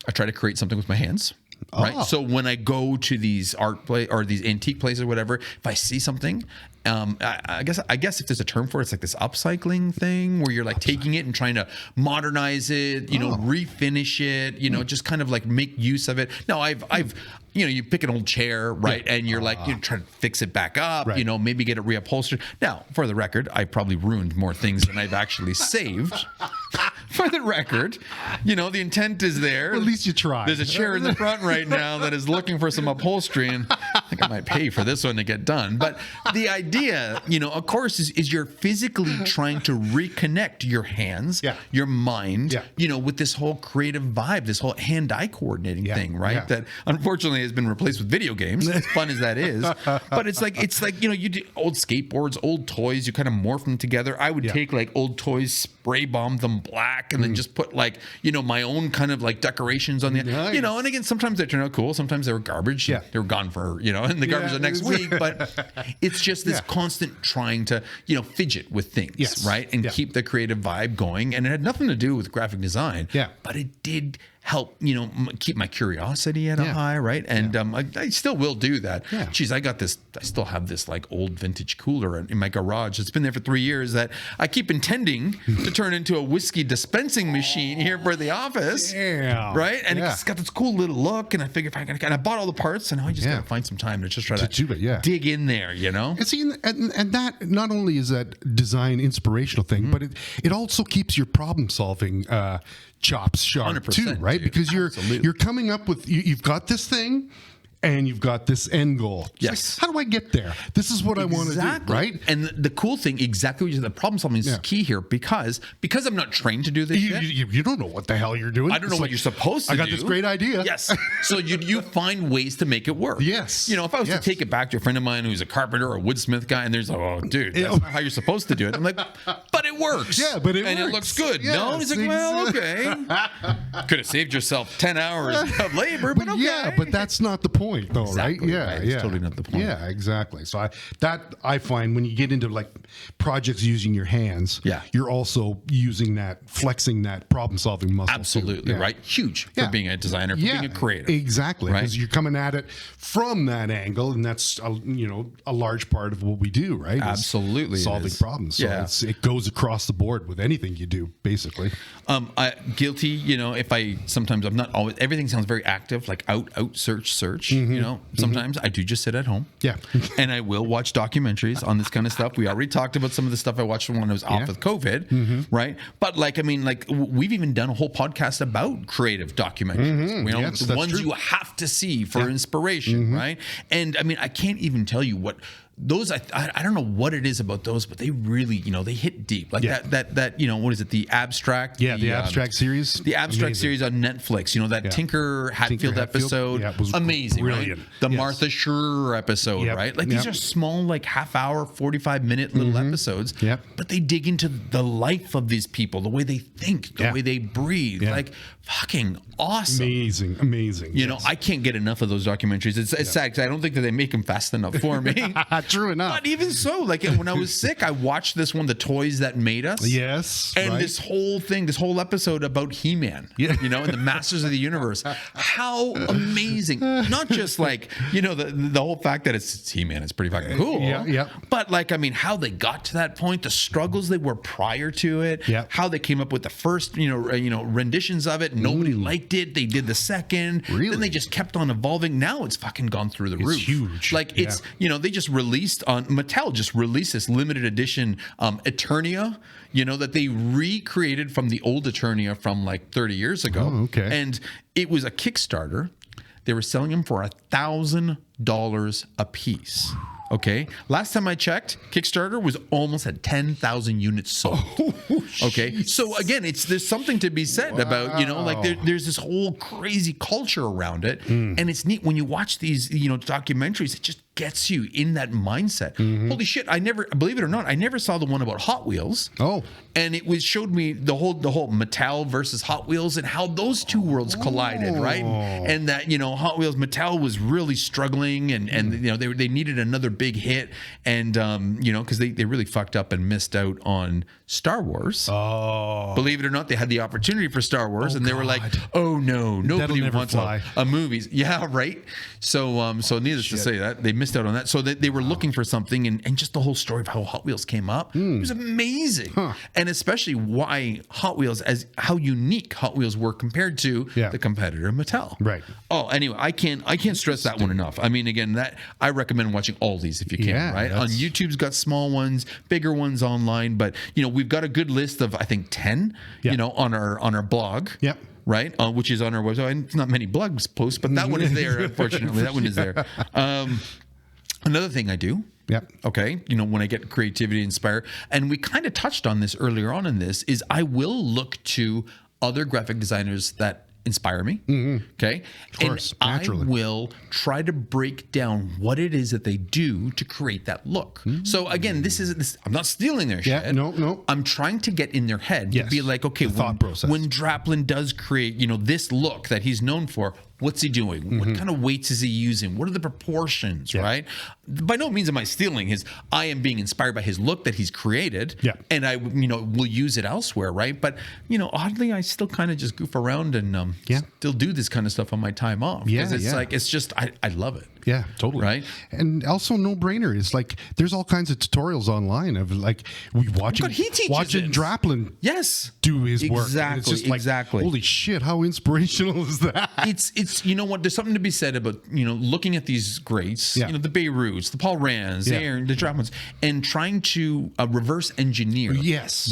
I try to create something with my hands. Right. So when I go to these art play or these antique places or whatever, if I see something, I guess if there's a term for it, it's like this upcycling thing where you're like taking it and trying to modernize it, you know, refinish it, you know, just kind of like make use of it. Now I've you know, you pick an old chair, right, and you're like, you're trying to fix it back up, you know, maybe get it reupholstered. Now, for the record, I probably ruined more things than I've actually saved. For the record, you know, the intent is there. Well, at least you tried. There's a chair in the front right now that is looking for some upholstery, and I think I might pay for this one to get done. But the idea, you know, of course, is you're physically trying to reconnect your hands, your mind, you know, with this whole creative vibe, this whole hand-eye coordinating thing, right? That unfortunately has been replaced with video games, as fun as that is. But it's like you know, you do old skateboards, old toys, you kind of morph them together. I would take like old toys, spray bomb them black, and then just put like, you know, my own kind of like decorations on the you know, and again, sometimes they turn out cool, sometimes they were garbage. They were gone for, you know, in the garbage the next week. But it's just this constant trying to, you know, fidget with things, right? And keep the creative vibe going. And it had nothing to do with graphic design. But it did help, you know, keep my curiosity at a high, right? And I still will do that. Geez, I still have this like old vintage cooler in my garage. It's been there for 3 years that I keep intending to turn into a whiskey dispensing machine here for the office. Right? And it's got this cool little look, and I figure if I can, and I bought all the parts, and I just gotta find some time to just try to do it, dig in there, you know? And see, and that not only is that design inspirational thing, but it also keeps your problem solving chops sharp too, right? Dude. Because you're coming up with you've got this thing and you've got this end goal. Yes. Like, how do I get there? This is what I want to do, right? And the cool thing, exactly what you said, the problem solving is key here because I'm not trained to do this shit. You don't know what the hell you're doing. I don't know what you're supposed to do. I got this great idea. Yes. So you find ways to make it work. Yes. You know, if I was to take it back to a friend of mine who's a carpenter or a woodsmith guy, and there's like, oh, dude, that's not how you're supposed to do it. I'm like, but it works. Yeah, but it works. And it looks good. Yes, no? He's like, well, okay. Could have saved yourself 10 hours of labor, but okay. Yeah, but that's not the point, though, right? Right? It's totally not the point. Yeah, exactly. So I find when you get into like projects using your hands, you're also flexing that problem solving muscle. Absolutely, right? Huge for being a designer, for being a creative. Exactly, right? Because you're coming at it from that angle, and that's a large part of what we do, right? Absolutely, solving problems. So it goes across the board with anything you do, basically. Guilty, you know, if sometimes I'm not always, everything sounds very active, like out, search, you know, sometimes I do just sit at home. Yeah. And I will watch documentaries on this kind of stuff. We already talked about some of the stuff I watched when I was off with COVID, right? But like, I mean, like we've even done a whole podcast about creative documentaries. You know, Yes, the that's ones true. you have to see for inspiration, right? And I mean, I can't even tell you what those, I don't know what it is about those, but they really, you know, they hit deep. Like that, you know, what is it? The Abstract. Yeah, the Abstract series. The Abstract series on Netflix. You know, that Tinker Hatfield episode. Yeah, it was amazing, brilliant. right? The Martha Scherer episode, right? Like these are small, like half hour, 45-minute little episodes. But they dig into the life of these people, the way they think, the way they breathe. Like fucking awesome. Amazing. You know, I can't get enough of those documentaries. It's sad because I don't think that they make them fast enough for me. True enough. But even so, like when I was sick, I watched this one, The Toys That Made Us. Yes. And this whole thing, this whole episode about He-Man, you know, and the Masters of the Universe. How amazing. Not just like, you know, the whole fact that it's He-Man is pretty fucking cool. But like, I mean, how they got to that point, the struggles they were prior to it, how they came up with the first, you know, renditions of it. Nobody liked it. They did the second. Really? Then they just kept on evolving. Now it's fucking gone through the roof. It's huge. Like it's, you know, they just released Mattel just released this limited edition Eternia, you know, that they recreated from the old Eternia from like 30 years ago. Oh, okay. And it was a Kickstarter. They were selling them for $1,000 a piece. Okay. Last time I checked, Kickstarter was almost at 10,000 units sold. Okay. So again, there's something to be said about, you know, like there's this whole crazy culture around it. And it's neat when you watch these, you know, documentaries, it just gets you in that mindset. Holy shit. Believe it or not, I never saw the one about Hot Wheels. And it showed me the whole Mattel versus Hot Wheels and how those two worlds collided, right? And that, you know, Hot Wheels, Mattel was really struggling and you know, they needed another big hit. And, you know, because they really fucked up and missed out on Star Wars. Believe it or not, they had the opportunity for Star Wars and they were like, oh no, nobody wants a movie. Yeah, right. So needless to say that they missed out on that. So they were looking for something and just the whole story of how Hot Wheels came up. It was amazing. And especially why Hot Wheels, as how unique Hot Wheels were compared to the competitor Mattel. Right. Oh, anyway, I can't stress that one enough. I mean, again, that I recommend watching all these if you can, right? On YouTube's got small ones, bigger ones online, but you know, we've got a good list of I think 10, you know, on our blog. Right, which is on our website. And it's not many blogs posts, but that one is there. Unfortunately, that one is there. Another thing I do. Okay. You know, when I get creativity inspired, and we kind of touched on this earlier on in this, is I will look to other graphic designers that inspire me. Okay. Of course, and naturally. I will try to break down what it is that they do to create that look. So again, I'm not stealing their shit. No. I'm trying to get in their head to be like, okay, when Draplin does create, you know, this look that he's known for, what's he doing? What kind of weights is he using? What are the proportions, right? By no means am I stealing his. I am being inspired by his look that he's created. And I, you know, will use it elsewhere, right? But, you know, oddly, I still kind of just goof around and still do this kind of stuff on my time off. Because it's like, it's just, I love it. Yeah, totally. Right. And also no brainer. It's like there's all kinds of tutorials online of like watching Draplin do his work. And it's just like, holy shit, how inspirational is that? It's you know what, there's something to be said about, you know, looking at these greats, you know, the Beiruts, the Paul Rands, the Aaron, the Draplins, and trying to reverse engineer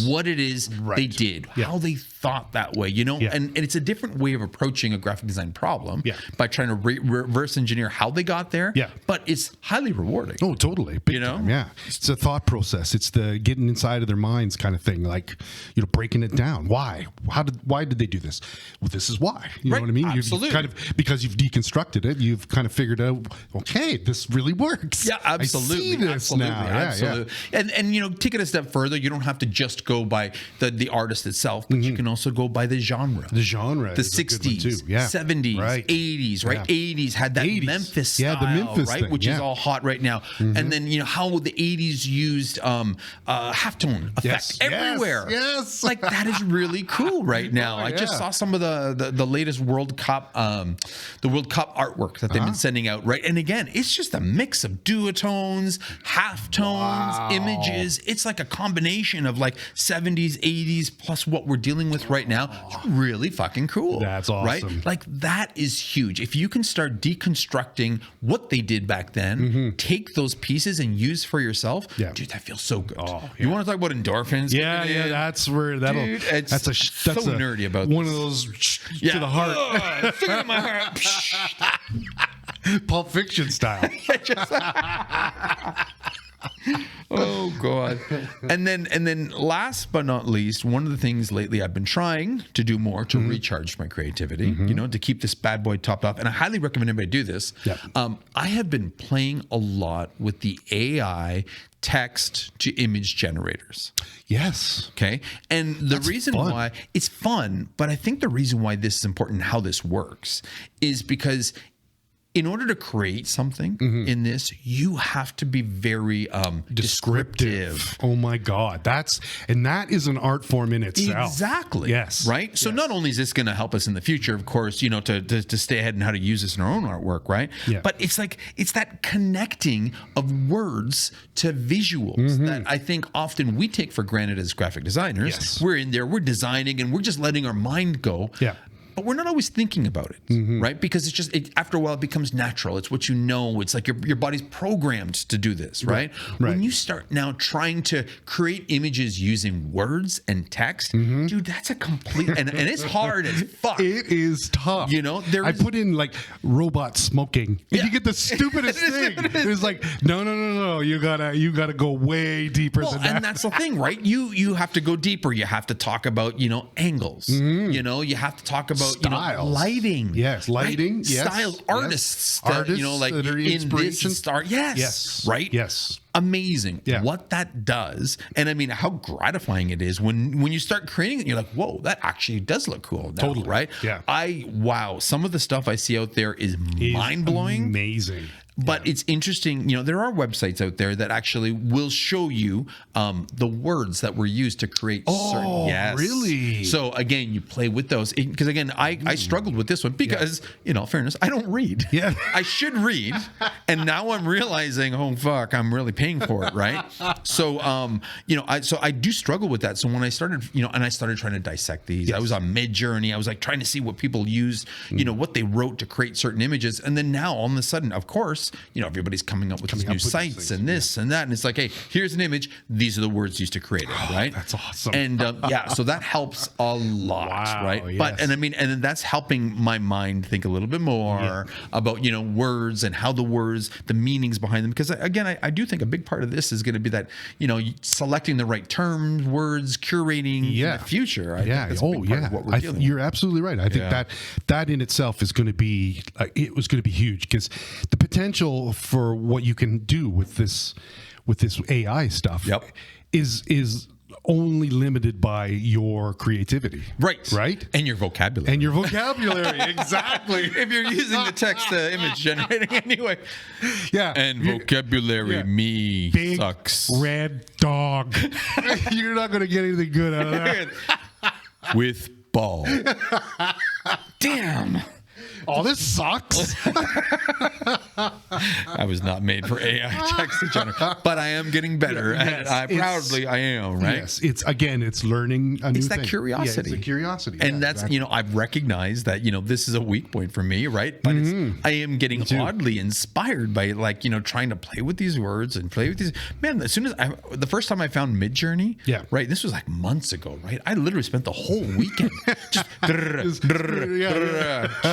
what it is they did, how they thought that way, you know, and it's a different way of approaching a graphic design problem by trying to reverse engineer how they got there. But it's highly rewarding. Oh, totally. Big time, yeah. It's a thought process. It's the getting inside of their minds kind of thing. Like, you know, breaking it down. Why? Why did they do this? Well, this is why. You know what I mean? Absolutely. You've kind of, because you've deconstructed it, you've kind of figured out, okay, this really works. Yeah, absolutely. I see this now. Absolutely. And you know, take it a step further. You don't have to just go by the artist itself, but you can also go by the genre. The genre. The 60s, 70s, 80s, right? 80s had that Memphis style. the Memphis right? thing, Which is all hot right now. And then, you know, how the 80s used halftone effect everywhere. Yes. Like, that is really cool right now. I just saw some of the latest World Cup, the World Cup artwork that they've been sending out, right? And again, it's just a mix of duotones, halftones, images. It's like a combination of like 70s, 80s, plus what we're dealing with right now. It's really fucking cool. That's awesome. Right? Like, that is huge. If you can start deconstructing what they did back then, take those pieces and use for yourself, dude, that feels so good. You want to talk about endorphins? Yeah, that's where that'll. Dude, that's so a nerdy about one this. of those to the heart, Finger in my heart. Pulp Fiction style. Oh God. And then last but not least, one of the things lately I've been trying to do more to recharge my creativity, you know, to keep this bad boy topped off. And I highly recommend everybody do this. I have been playing a lot with the AI text to image generators. Yes. Okay. And the reason why it's fun, but I think the reason why this is important, how this works, is because in order to create something in this, you have to be very descriptive. Oh my God. That is an art form in itself. Exactly. Yes. Right. So not only is this going to help us in the future, of course, you know, to stay ahead and how to use this in our own artwork, right? Yeah. But it's that connecting of words to visuals that I think often we take for granted as graphic designers. Yes. We're in there, we're designing, and we're just letting our mind go. Yeah. But we're not always thinking about it, right? Because it's just, after a while, it becomes natural. It's what you know. It's like your body's programmed to do this, right? When you start now trying to create images using words and text, dude, that's a complete, and it's hard as fuck. It is tough. You know, I put in like robot smoking, and you get the stupidest thing. It's like, no. You gotta go way deeper than that. And that's the thing, right? You have to go deeper. You have to talk about, you know, angles. You know, you have to talk about Styles. you know, lighting. Yes, lighting. Right? Yes. Styles, artists. Artists you know, like that are in inspiration. this star. Yes. Right? Yes. Amazing what that does. And I mean, how gratifying it is when you start creating it, you're like, whoa, that actually does look cool now, Totally. right? Yeah. Wow, some of the stuff I see out there is mind-blowing. Amazing. But it's interesting, you know, there are websites out there that actually will show you the words that were used to create certain. Yes. Really? So again, you play with those because again, I struggled with this one because, you know, fairness, I don't read. Yeah. I should read. And now I'm realizing, oh fuck, I'm really paying for it, right? So you know, I do struggle with that. So when I started, you know, and I started trying to dissect these, I was on Midjourney. I was like trying to see what people used, you know, what they wrote to create certain images. And then now all of a sudden, of course, you know, everybody's coming up with these new sites and this and that. And it's like, hey, here's an image. These are the words used to create it, right? That's awesome. And so that helps a lot, right? Yes. But, and I mean, and then that's helping my mind think a little bit more about, you know, words and how the words, the meanings behind them. Because again, I do think a big part of this is going to be that, you know, selecting the right terms, words, curating in the future. I think that's a big part of what we're dealing with. You're absolutely right. I think that in itself is going to be, it was going to be huge because the potential for what you can do with this AI stuff is only limited by your creativity. Right? And your vocabulary. Exactly. If you're using the text image generating anyway. Yeah. And vocabulary, me Big sucks. red dog. You're not going to get anything good out of that. With ball. Damn. Oh, this sucks. I was not made for AI text to generate, but I am getting better. Yes, and I am, right? Yes, it's learning a new thing. It's that curiosity. Yeah, it's a curiosity. And that's, you know, I've recognized that, you know, this is a weak point for me, right? But I am getting oddly inspired by, like, you know, trying to play with these words and play with these. Man, as soon as the first time I found Midjourney, right? This was like months ago, right? I literally spent the whole weekend just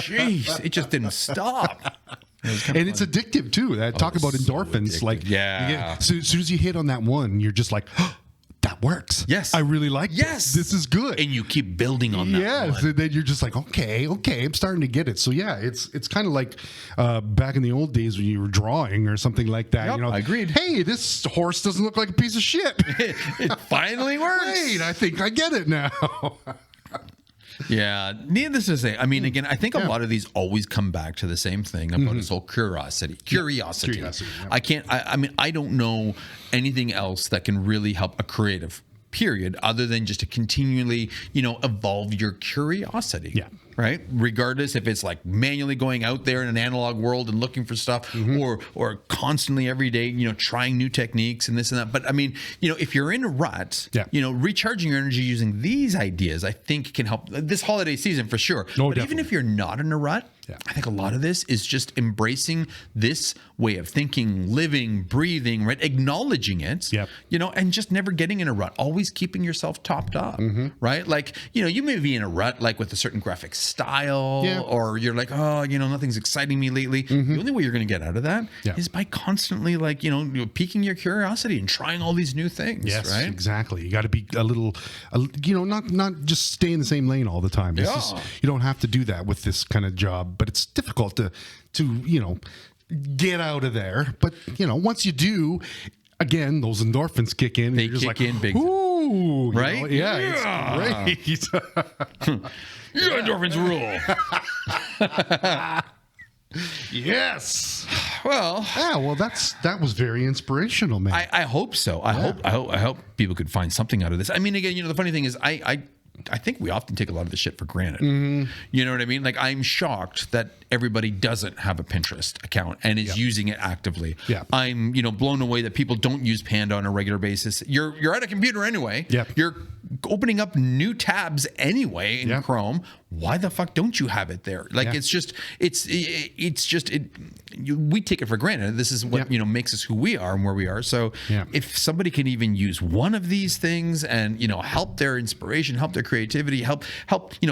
jeez, it just didn't stop. And it's addictive too. Talk about endorphins. So like, as soon as you hit on that one, you're just like, oh, that works. Yes. I really like this. This is good. And you keep building on that. Yes. one. And then you're just like, okay, I'm starting to get it. So yeah, it's kind of like back in the old days when you were drawing or something like that. Yep, you know, I agreed. Hey, this horse doesn't look like a piece of shit. It finally works. Wait, I think I get it now. Yeah. Needless to say, I mean, again, I think a lot of these always come back to the same thing about this whole curiosity. Curiosity. I mean, I don't know anything else that can really help a creative, period, other than just to continually, evolve your curiosity. Yeah. Right. Regardless if it's like manually going out there in an analog world and looking for stuff, or constantly every day, trying new techniques and this and that. But I mean, if you're in a rut, recharging your energy using these ideas, I think can help this holiday season for sure. No, but even if you're not in a rut, I think a lot of this is just embracing this way of thinking, living, breathing, right? Acknowledging it, and just never getting in a rut, always keeping yourself topped up, right? Like, you may be in a rut, like with a certain graphic style, or you're like, oh, nothing's exciting me lately. The only way you're going to get out of that is by constantly piquing your curiosity and trying all these new things. Yes, right? Exactly. You got to be a little, not just stay in the same lane all the time. You don't have to do that with this kind of job, but it's difficult to get out of there. But once you do, again, those endorphins kick in. They kick in big. Ooh, right? It's great. Yeah, endorphins rule. Yes. Well, that was very inspirational, man. I hope so. I hope people could find something out of this. I mean, again, the funny thing is, I think we often take a lot of this shit for granted. You know what I mean? Like, I'm shocked that everybody doesn't have a Pinterest account and is using it actively. I'm, blown away that people don't use Panda on a regular basis. You're at a computer anyway. You're opening up new tabs anyway in Chrome. Why the fuck don't you have it there? Like, we take it for granted. This is what, makes us who we are and where we are. So if somebody can even use one of these things and, help their inspiration, help their creativity, help,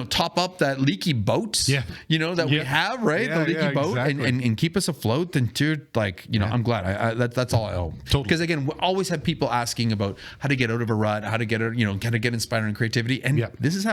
top up that leaky boat, that we have, right? The leaky boat and keep us afloat, then dude, like, I'm glad that's all I hope. Totally. Because again, we always have people asking about how to get out of a rut, how to get, get inspired in creativity. And this is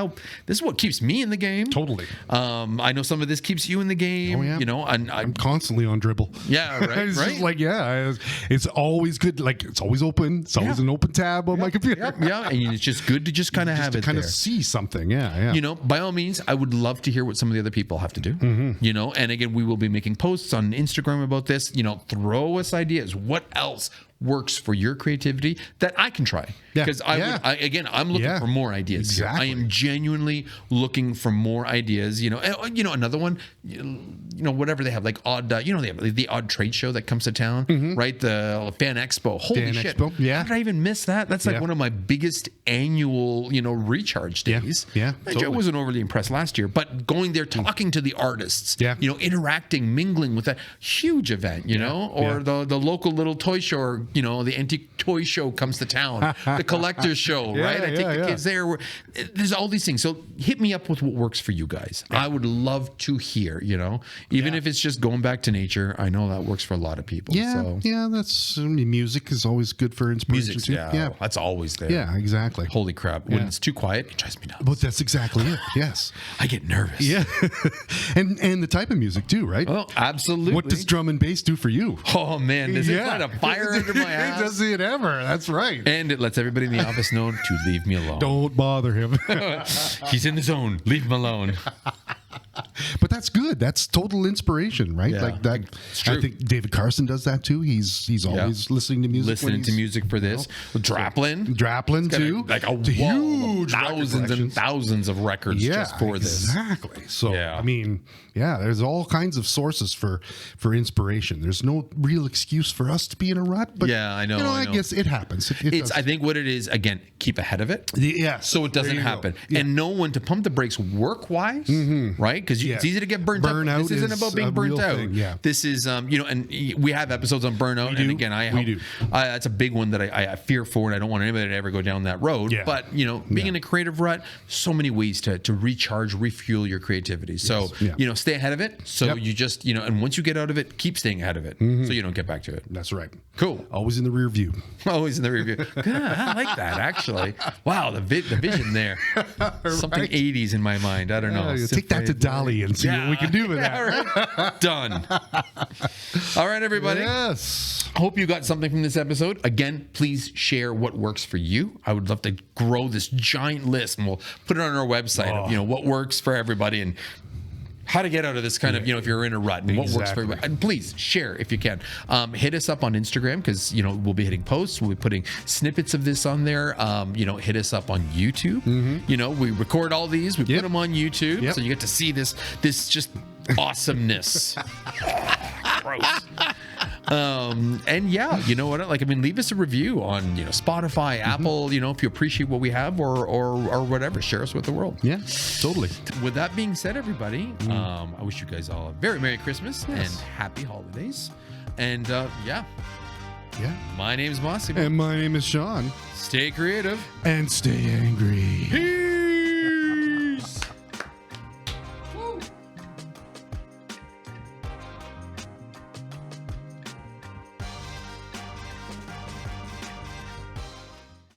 what keeps me in the game. Totally. I know some of this keeps you in the game. And I'm constantly on dribble. Yeah, right. It's just like, it's always good. Like, it's always open. It's always an open tab on my computer. And it's just good to just kind of have it kind of see something. Yeah. By all means, I would love to hear what some of the other people have to do. And again, we will be making posts on Instagram about this. Throw us ideas. What else works for your creativity that I can try? Because I'm looking for more ideas. Exactly. I am genuinely looking for more ideas. Another one, whatever they have, like odd, they have the odd trade show that comes to town, right? The Fan Expo. Holy shit! Expo. How did I even miss that? That's like one of my biggest annual, recharge days. Totally. I wasn't overly impressed last year, but going there, talking to the artists, interacting, mingling with that huge event, or the local little toy show, or the antique toy show comes to town, the collector's show, right? I take the kids there. There's all these things. So hit me up with what works for you guys. I would love to hear, even if it's just going back to nature. I know that works for a lot of people. That's music is always good for inspiration too. That's always there. Yeah, exactly. Holy crap. When it's too quiet, it drives me nuts. But that's exactly it. Yes. I get nervous. Yeah. and the type of music too, right? Oh, absolutely. What does drum and bass do for you? Oh man, does it light a fire under my ass? It does it ever. That's right. And it lets everybody in the office know to leave me alone. Don't bother him. He's in the zone. Leave him alone. But that's good. That's total inspiration, right? Yeah, like that. I think David Carson does that too. He's always listening to music. Listening to music for this. Draplin too. Like a huge thousands and thousands of records just for this. Exactly. So I mean, there's all kinds of sources for inspiration. There's no real excuse for us to be in a rut. But I know. I guess it happens. I think what it is, again, keep ahead of it. So it doesn't happen. And know when to pump the brakes work-wise, right? Because it's easy to get burnt out. This isn't about being burnt out. This is, and we have episodes on burnout. And again, we do. That's a big one that I fear for, and I don't want anybody to ever go down that road. But, being in a creative rut, so many ways to recharge, refuel your creativity. So, stay ahead of it. So you just, and once you get out of it, keep staying ahead of it so you don't get back to it. That's right. Cool. Always in the rear view. Always in the rear view. Good. I like that, actually. Wow, the vision there. Something 80s in my mind. I don't know. Take that to Dolly and see what we can do with that. Right. Done. All right, everybody. Yes. Hope you got something from this episode. Again, please share what works for you. I would love to grow this giant list, and we'll put it on our website of, what works for everybody and how to get out of this kind of, if you're in a rut and what works for everybody. And please share if you can. Hit us up on Instagram because, we'll be hitting posts. We'll be putting snippets of this on there. Hit us up on YouTube. We record all these. We put them on YouTube. So you get to see this just awesomeness. Gross. And yeah, you know what? Leave us a review on, Spotify, Apple, if you appreciate what we have or whatever, share us with the world. Yeah, totally. With that being said, everybody, I wish you guys all a very Merry Christmas and Happy Holidays. And my name's Mossy. And my name is Sean. Stay creative. And stay angry.